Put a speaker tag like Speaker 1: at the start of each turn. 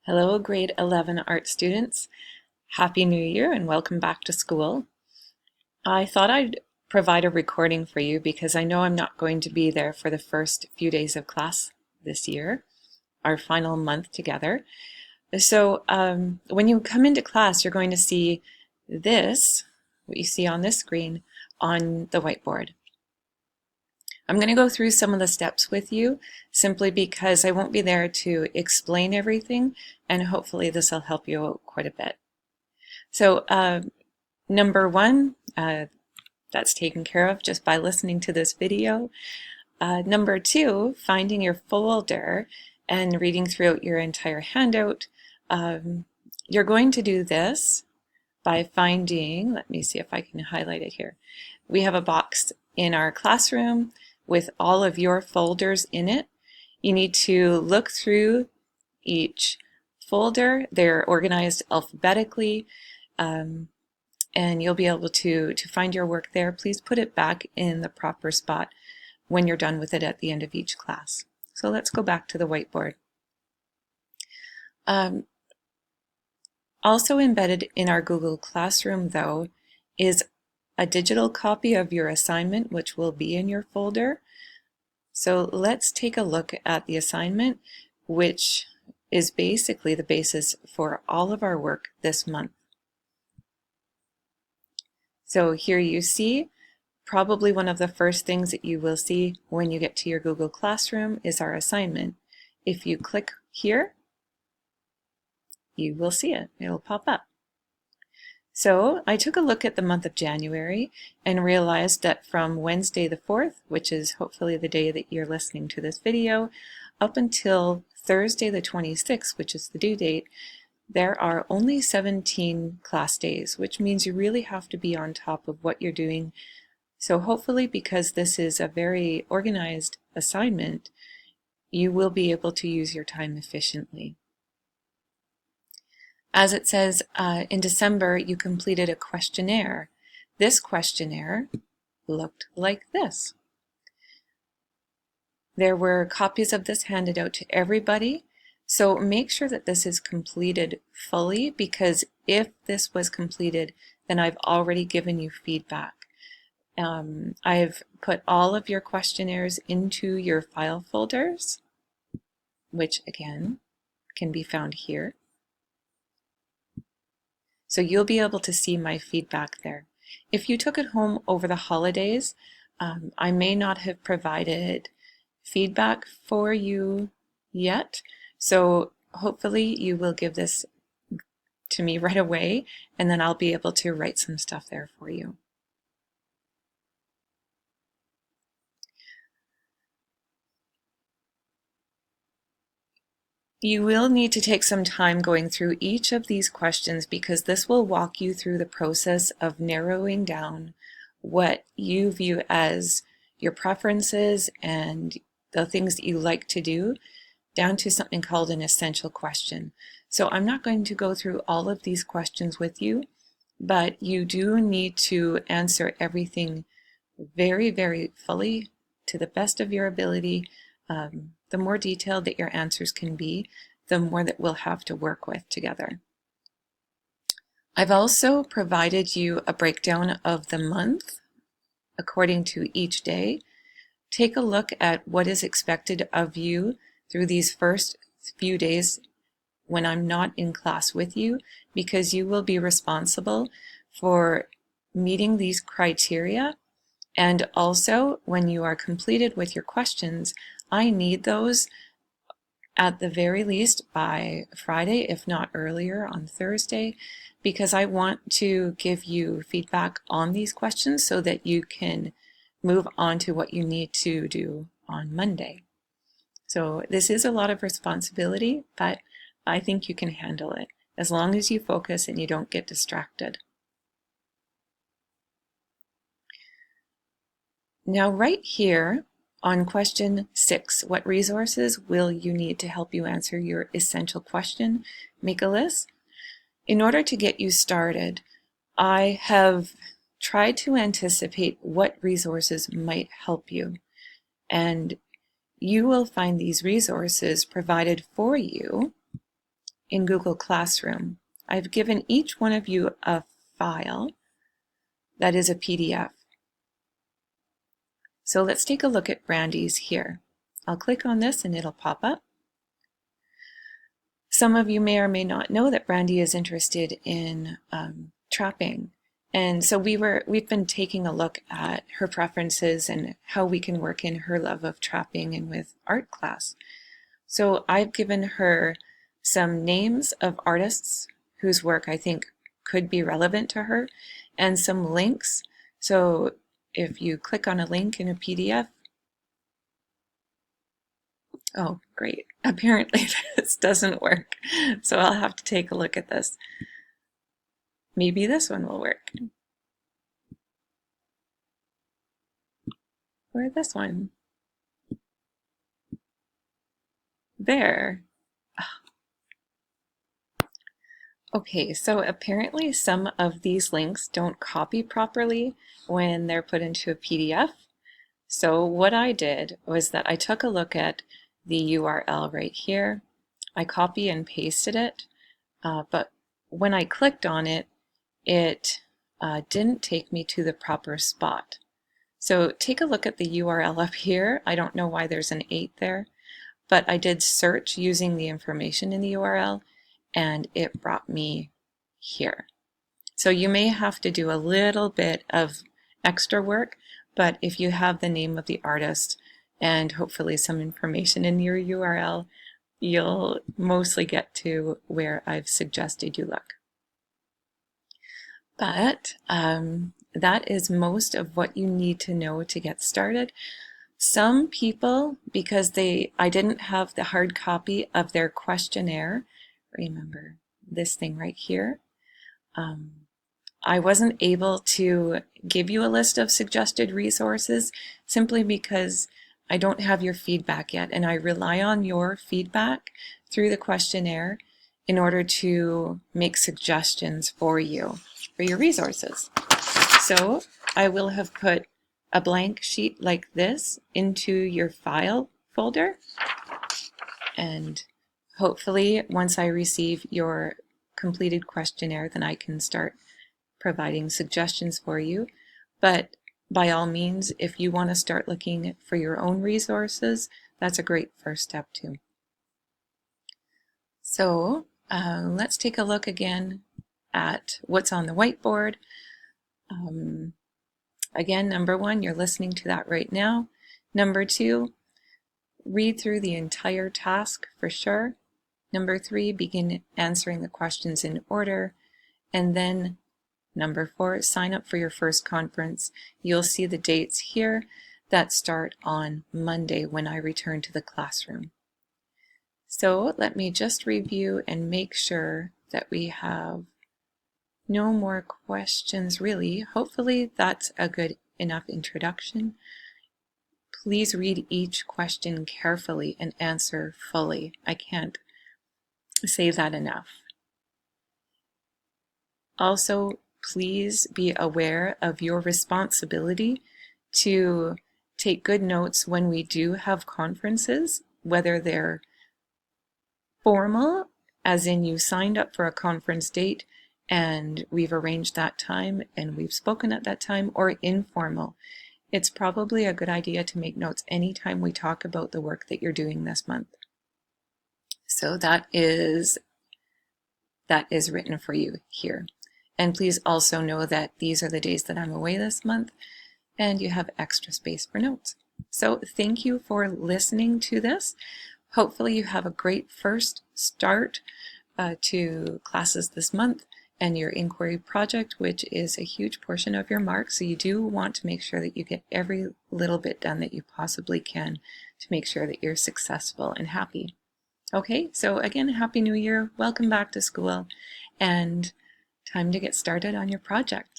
Speaker 1: Hello, grade 11 art students. Happy New Year and welcome back to school. I thought I'd provide a recording for you because I know I'm not going to be there for the first few days of class this year, our final month together. So when you come into class, you're going to see this, what you see on this screen, on the whiteboard. I'm going to go through some of the steps with you simply because I won't be there to explain everything, and hopefully this will help you out quite a bit. So number one, that's taken care of just by listening to this video. Number two, finding your folder and reading throughout your entire handout. You're going to do this by finding, let me see if I can highlight it here. We have a box in our classroom with all of your folders in it. You need to look through each folder. They're organized alphabetically, and you'll be able to find your work there. Please put it back in the proper spot when you're done with it at the end of each class. So let's go back to the whiteboard. Also embedded in our Google Classroom, though, is a digital copy of your assignment, which will be in your folder. So let's take a look at the assignment, which is basically the basis for all of our work this month. So here you see, probably one of the first things that you will see when you get to your Google Classroom is our assignment. If you click here, you will see it. It'll pop up. So I took a look at the month of January and realized that from Wednesday the 4th, which is hopefully the day that you're listening to this video, up until Thursday the 26th, which is the due date, there are only 17 class days, which means you really have to be on top of what you're doing. So hopefully, because this is a very organized assignment, you will be able to use your time efficiently. As it says, in December, you completed a questionnaire. This questionnaire looked like this. There were copies of this handed out to everybody, so make sure that this is completed fully, because if this was completed, then I've already given you feedback. I've put all of your questionnaires into your file folders, which again can be found here. So you'll be able to see my feedback there. If you took it home over the holidays, I may not have provided feedback for you yet. So hopefully you will give this to me right away, and then I'll be able to write some stuff there for you. You will need to take some time going through each of these questions, because this will walk you through the process of narrowing down what you view as your preferences and the things that you like to do, down to something called an essential question. So I'm not going to go through all of these questions with you, but you do need to answer everything very, very fully to the best of your ability. The more detailed that your answers can be, the more that we'll have to work with together. I've also provided you a breakdown of the month according to each day. Take a look at what is expected of you through these first few days when I'm not in class with you, because you will be responsible for meeting these criteria. And also, when you are completed with your questions, I need those at the very least by Friday, if not earlier on Thursday, because I want to give you feedback on these questions so that you can move on to what you need to do on Monday. So this is a lot of responsibility, but I think you can handle it as long as you focus and you don't get distracted. Now, right here on question 6, what resources will you need to help you answer your essential question? Make a list. In order to get you started, I have tried to anticipate what resources might help you, and you will find these resources provided for you in Google Classroom, I've given each one of you a file that is a PDF. So let's take a look at Brandy's here. I'll click on this and it'll pop up. Some of you may or may not know that Brandy is interested in trapping. And so we've been taking a look at her preferences and how we can work in her love of trapping and with art class. So I've given her some names of artists whose work I think could be relevant to her and some links. So if you click on a link in a PDF, oh, great. Apparently this doesn't work. So I'll have to take a look at this. Maybe this one will work. Or this one. There. Okay, so apparently some of these links don't copy properly when they're put into a PDF. So what I did was that I took a look at the URL right here. I copy and pasted it, but when I clicked on it, it didn't take me to the proper spot. So take a look at the URL up here. I don't know why there's an 8 there, but I did search using the information in the URL and it brought me here. So you may have to do a little bit of extra work, but if you have the name of the artist and hopefully some information in your URL, you'll mostly get to where I've suggested you look. But that is most of what you need to know to get started. Some people, because I didn't have the hard copy of their questionnaire, remember this thing right here, I wasn't able to give you a list of suggested resources simply because I don't have your feedback yet, and I rely on your feedback through the questionnaire in order to make suggestions for you, for your resources. So I will have put a blank sheet like this into your file folder, and hopefully once I receive your completed questionnaire, then I can start providing suggestions for you. But by all means, if you want to start looking for your own resources, that's a great first step too. So let's take a look again at what's on the whiteboard. Again, number 1, you're listening to that right now. Number 2, read through the entire task for sure. Number 3, begin answering the questions in order. And then number 4, sign up for your first conference. You'll see the dates here that start on Monday when I return to the classroom. So let me just review and make sure that we have no more questions really. Hopefully that's a good enough introduction. Please read each question carefully and answer fully. I can't say that enough. Also, please be aware of your responsibility to take good notes when we do have conferences, whether they're formal, as in you signed up for a conference date and we've arranged that time and we've spoken at that time, or informal. It's probably a good idea to make notes anytime we talk about the work that you're doing this month. So that is written for you here. And please also know that these are the days that I'm away this month and you have extra space for notes. So thank you for listening to this. Hopefully you have a great first start to classes this month and your inquiry project, which is a huge portion of your mark. So you do want to make sure that you get every little bit done that you possibly can to make sure that you're successful and happy. Okay, so again, Happy New Year, welcome back to school, and time to get started on your project.